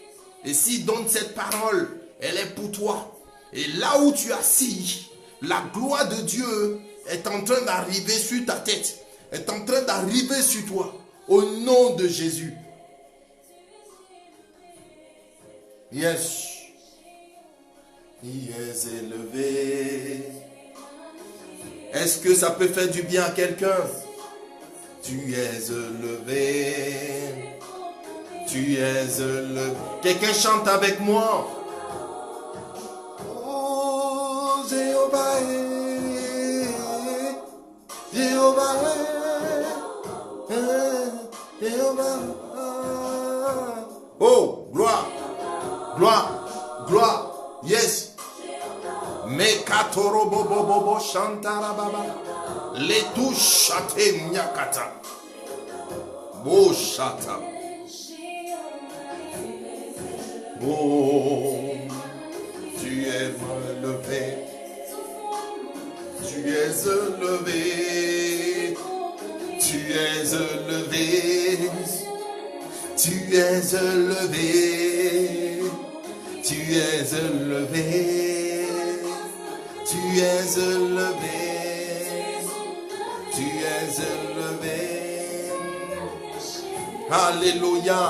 Speaker 1: Et s'il donne cette parole, elle est pour toi. Et là où tu es assis, la gloire de Dieu est en train d'arriver sur ta tête. Est en train d'arriver sur toi. Au nom de Jésus. Yes. Il est élevé. Est-ce que ça peut faire du bien à quelqu'un? Tu es élevé. Tu es élevé. Quelqu'un chante avec moi. Oh, Jéhovah est. Jéhovah est. Jéhovah. Oh, gloire. Gloire. Gloire. Yes. Mekatoro bobo bobo shantara baba. Les touches chate nyakata. Bo chata. Oh, tu es élevé. Tu es élevé. Tu es élevé. Tu es élevé. Tu es élevé. Tu es élevé. Tu es élevé. Alléluia.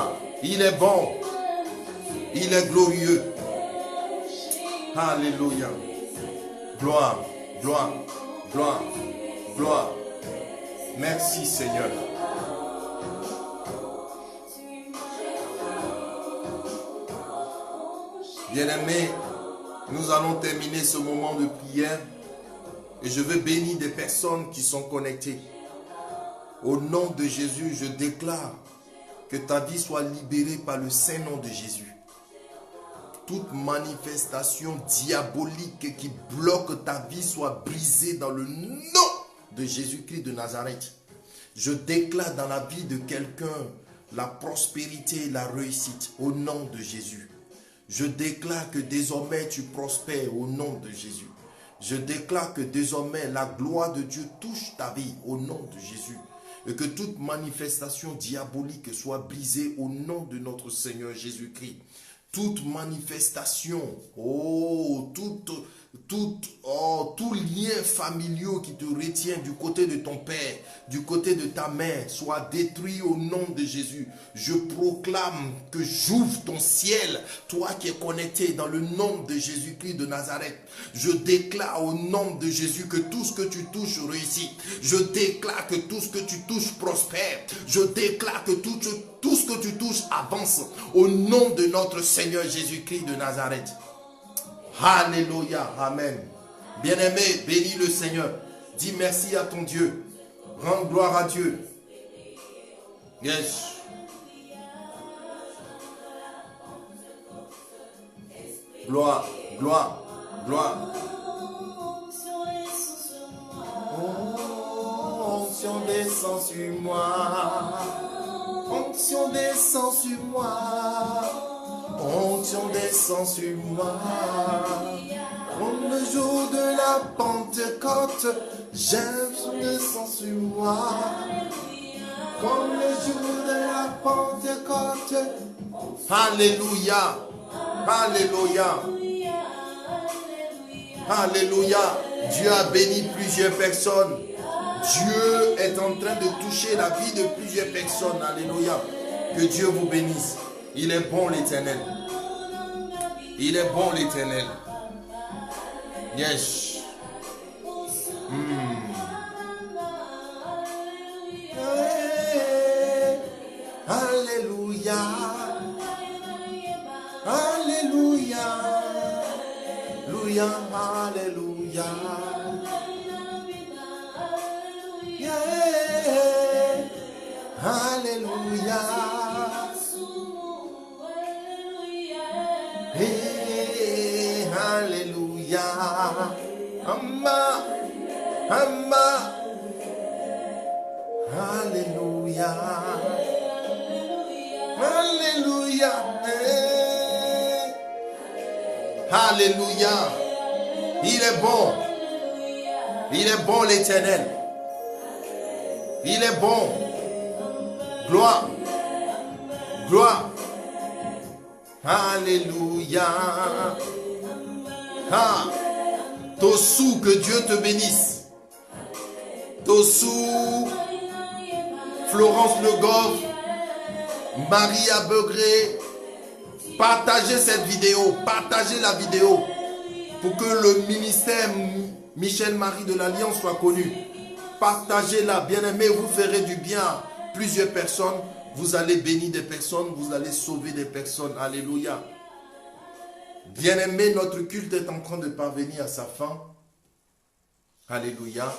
Speaker 1: Il est bon. Il est glorieux. Alléluia. Gloire, gloire, gloire, gloire. Merci Seigneur. Bien-aimés, nous allons terminer ce moment de prière et je veux bénir des personnes qui sont connectées. Au nom de Jésus, je déclare Que ta vie soit libérée par le saint nom de Jésus. Toute manifestation diabolique qui bloque ta vie soit brisée dans le nom de Jésus-Christ de Nazareth. Je déclare dans la vie de quelqu'un la prospérité et la réussite au nom de Jésus. Je déclare que désormais tu prospères au nom de Jésus. Je déclare que désormais la gloire de Dieu touche ta vie au nom de Jésus. Et que toute manifestation diabolique soit brisée au nom de notre Seigneur Jésus-Christ. Toute manifestation, tout lien familial qui te retient du côté de ton père, du côté de ta mère, soit détruit au nom de Jésus. Je proclame que j'ouvre ton ciel, toi qui es connecté dans le nom de Jésus-Christ de Nazareth. Je déclare au nom de Jésus que tout ce que tu touches réussit. Je déclare que tout ce que tu touches prospère. Je déclare que tout ce que tu touches avance au nom de notre Seigneur Jésus-Christ de Nazareth. Alléluia, amen. Bien-aimé, bénis le Seigneur. Dis merci à ton Dieu. Rends gloire à Dieu. Yes. Gloire, gloire, gloire. Onction descend sur moi. Onction descend sur moi. Onction descend sur moi. Comme le jour de la Pentecôte, j'aime descend sur moi. Comme le jour de la Pentecôte. Alléluia. Alléluia. Alléluia. Dieu a béni plusieurs personnes. Dieu est en train de toucher la vie de plusieurs personnes. Alléluia. Que Dieu vous bénisse. Il est bon l'Éternel. Il est bon l'Éternel. Yes. Alléluia. Alléluia. Alléluia. Alléluia. Alléluia. Hey, alléluia. Amma, amma. Alléluia. Alléluia. Hey. Alléluia. Il est bon. Il est bon l'Éternel. Il est bon. Gloire. Gloire. Alléluia. Ah. Tossou, que Dieu te bénisse. Tossou, Florence Le Goff, Marie Abeugré, partagez cette vidéo, partagez la vidéo pour que le ministère Michel Marie de l'Alliance soit connu. Partagez-la, bien-aimés, vous ferez du bien à plusieurs personnes. Vous allez bénir des personnes, vous allez sauver des personnes. Alléluia. Bien-aimés, notre culte est en train de parvenir à sa fin. Alléluia.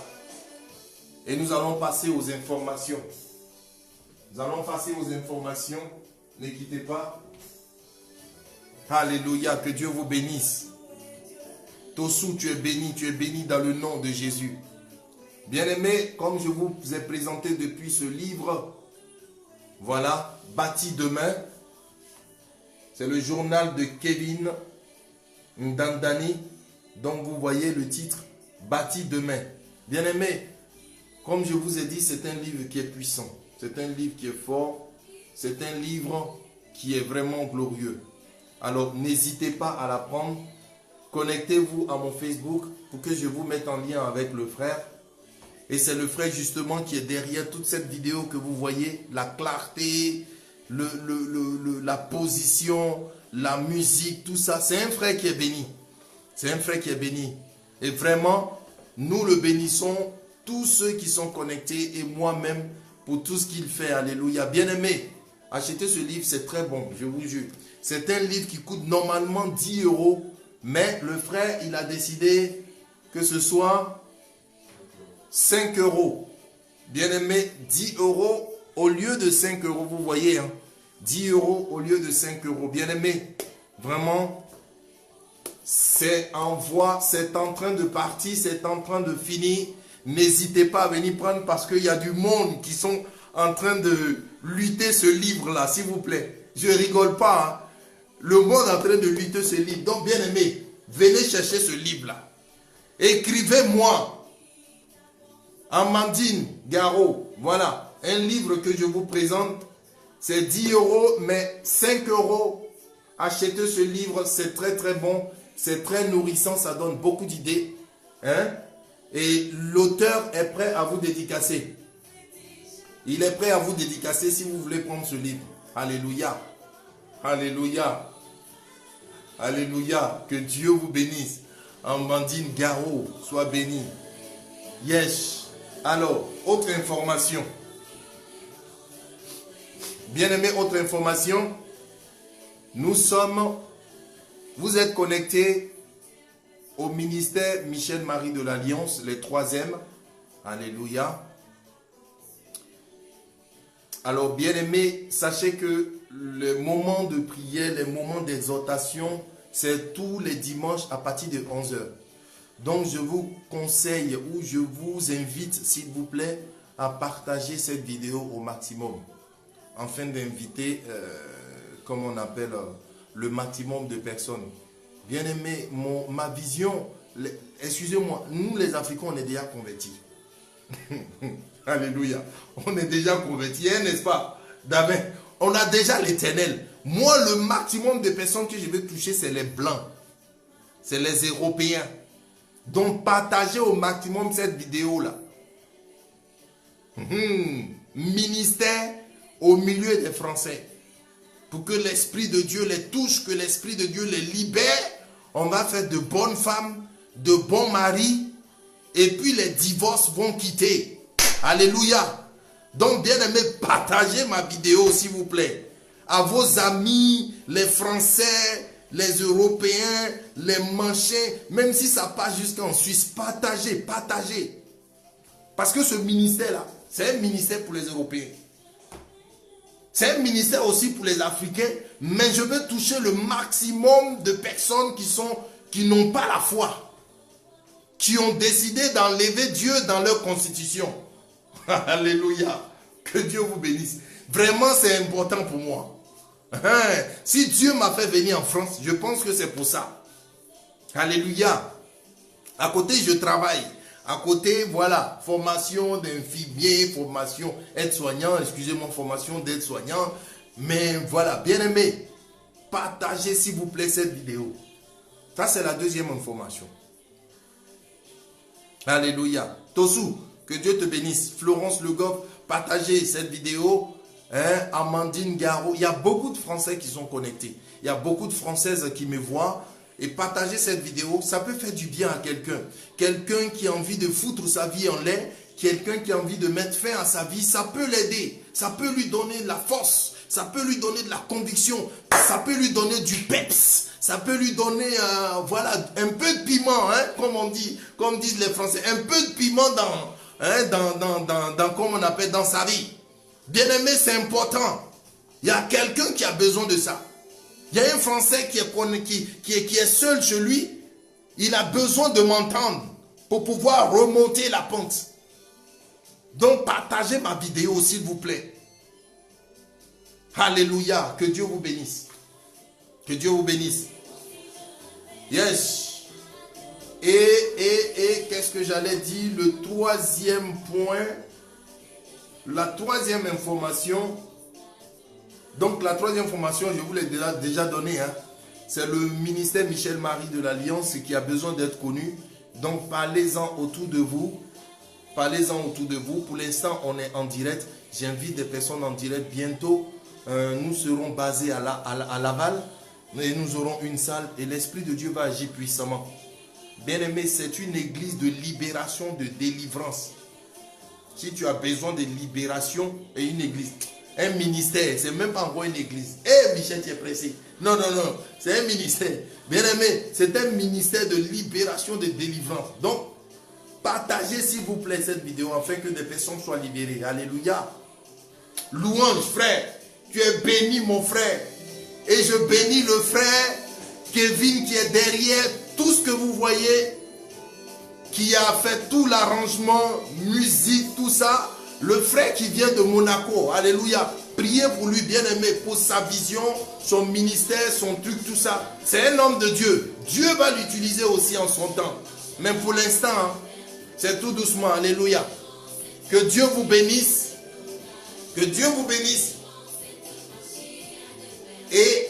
Speaker 1: Et nous allons passer aux informations. Nous allons passer aux informations. Ne quittez pas. Alléluia. Que Dieu vous bénisse. Tossou, tu es béni dans le nom de Jésus. Bien-aimés, comme je vous ai présenté depuis ce livre, voilà, Bâti demain. C'est le journal de Kevin Ndandani. Donc vous voyez le titre, Bâti demain. Bien-aimés, comme je vous ai dit, c'est un livre qui est puissant. C'est un livre qui est fort. C'est un livre qui est vraiment glorieux. Alors n'hésitez pas à la prendre. Connectez-vous à mon Facebook pour que je vous mette en lien avec le frère. Et c'est le frère justement qui est derrière toute cette vidéo que vous voyez. La clarté, la position, la musique, tout ça. C'est un frère qui est béni. C'est un frère qui est béni. Et vraiment, nous le bénissons, tous ceux qui sont connectés et moi-même pour tout ce qu'il fait. Alléluia. Bien-aimés, achetez ce livre, c'est très bon, je vous jure. C'est un livre qui coûte normalement 10 €. Mais le frère, il a décidé que ce soit 5 €. Bien-aimé, 10 € au lieu de 5 euros, vous voyez, hein, 10 euros au lieu de 5 euros. Bien aimé, vraiment, c'est en voie, c'est en train de partir, c'est en train de finir. N'hésitez pas à venir prendre parce qu'il y a du monde qui sont en train de lutter ce livre-là, s'il vous plaît. Je rigole pas, hein. Le monde est en train de lutter ce livre. Donc, bien aimé, venez chercher ce livre-là. Écrivez-moi. Amandine Garot, voilà, un livre que je vous présente. C'est 10 euros, mais 5 euros. Achetez ce livre, c'est très très bon. C'est très nourrissant, ça donne beaucoup d'idées. Hein? Et l'auteur est prêt à vous dédicacer. Il est prêt à vous dédicacer si vous voulez prendre ce livre. Alléluia. Alléluia. Alléluia. Que Dieu vous bénisse. Amandine Garot, soit bénie. Yes. Alors, autre information. Bien-aimé, autre information. Vous êtes connectés au ministère Michel-Marie de l'Alliance, les 3e. Alléluia. Alors, bien-aimés, sachez que le moment de prière, les moments d'exhortation, c'est tous les dimanches à partir de 11 h. Donc, je vous conseille ou je vous invite, s'il vous plaît, à partager cette vidéo au maximum, afin d'inviter, comme on appelle, le maximum de personnes. Bien-aimés, ma vision, excusez-moi, nous les Africains, on est déjà convertis. Alléluia. On est déjà convertis, hein, n'est-ce pas? D'amen. On a déjà l'éternel. Moi, le maximum de personnes que je vais toucher, c'est les Blancs. C'est les Européens. Donc, partagez au maximum cette vidéo-là. Ministère au milieu des Français. Pour que l'Esprit de Dieu les touche, que l'Esprit de Dieu les libère. On va faire de bonnes femmes, de bons maris. Et puis, les divorces vont quitter. Alléluia. Donc, bien aimé, partagez ma vidéo, s'il vous plaît. À vos amis, les Français, les Européens, les Manchais, même si ça passe jusqu'en Suisse, partagez, partagez. Parce que ce ministère-là, c'est un ministère pour les Européens. C'est un ministère aussi pour les Africains, mais je veux toucher le maximum de personnes qui n'ont pas la foi, qui ont décidé d'enlever Dieu dans leur constitution. Alléluia. Que Dieu vous bénisse. Vraiment, c'est important pour moi. Si Dieu m'a fait venir en France, je pense que c'est pour ça. Alléluia. À côté, je travaille. À côté, voilà, formation d'infirmier, formation aide-soignant, excusez-moi, formation d'aide-soignant. Mais voilà, bien aimé, partagez s'il vous plaît cette vidéo. Ça, c'est la deuxième information. Alléluia. Tosu, que Dieu te bénisse. Florence Le Goff, partagez cette vidéo. Amandine Garot, il y a beaucoup de Français qui sont connectés. Il y a beaucoup de Françaises qui me voient. Et partager cette vidéo, ça peut faire du bien à quelqu'un. Quelqu'un qui a envie de foutre sa vie en l'air, quelqu'un qui a envie de mettre fin à sa vie, ça peut l'aider. Ça peut lui donner de la force, ça peut lui donner de la conviction, ça peut lui donner du peps, ça peut lui donner voilà, un peu de piment, hein, comme disent les Français, un peu de piment comme on appelle, dans sa vie. Bien aimé, c'est important. Il y a quelqu'un qui a besoin de ça. Il y a un Français qui est seul chez lui. Il a besoin de m'entendre pour pouvoir remonter la pente. Donc, partagez ma vidéo, s'il vous plaît. Alléluia. Que Dieu vous bénisse. Que Dieu vous bénisse. Yes. Et qu'est-ce que j'allais dire? Le troisième point. La troisième information. Donc la troisième information, je vous l'ai déjà donnée, hein. C'est le ministère Michel-Marie de l'Alliance qui a besoin d'être connu. Donc parlez-en autour de vous. Parlez-en autour de vous. Pour l'instant, on est en direct. J'invite des personnes en direct bientôt. Nous serons basés à Laval. Et nous aurons une salle. Et l'Esprit de Dieu va agir puissamment. Bien aimé, c'est une église de libération, de délivrance. Si tu as besoin de libération et une église... Un ministère, c'est même pas encore une église. Michel, tu es pressé. Non, non, non. C'est un ministère. Bien aimé, c'est un ministère de libération, de délivrance. Donc, partagez s'il vous plaît cette vidéo afin que des personnes soient libérées. Alléluia. louange, frère. Tu es béni, mon frère. Et je bénis le frère Kevin qui est derrière tout ce que vous voyez, qui a fait tout l'arrangement, musique, tout ça. Le frère qui vient de Monaco, alléluia. Priez pour lui, bien aimé, pour sa vision, son ministère, son truc, tout ça. C'est un homme de Dieu. Dieu va l'utiliser aussi en son temps. Mais pour l'instant, hein, c'est tout doucement, alléluia. Que Dieu vous bénisse. Que Dieu vous bénisse. Et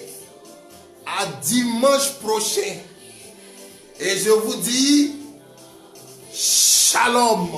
Speaker 1: à dimanche prochain. Et je vous dis, shalom.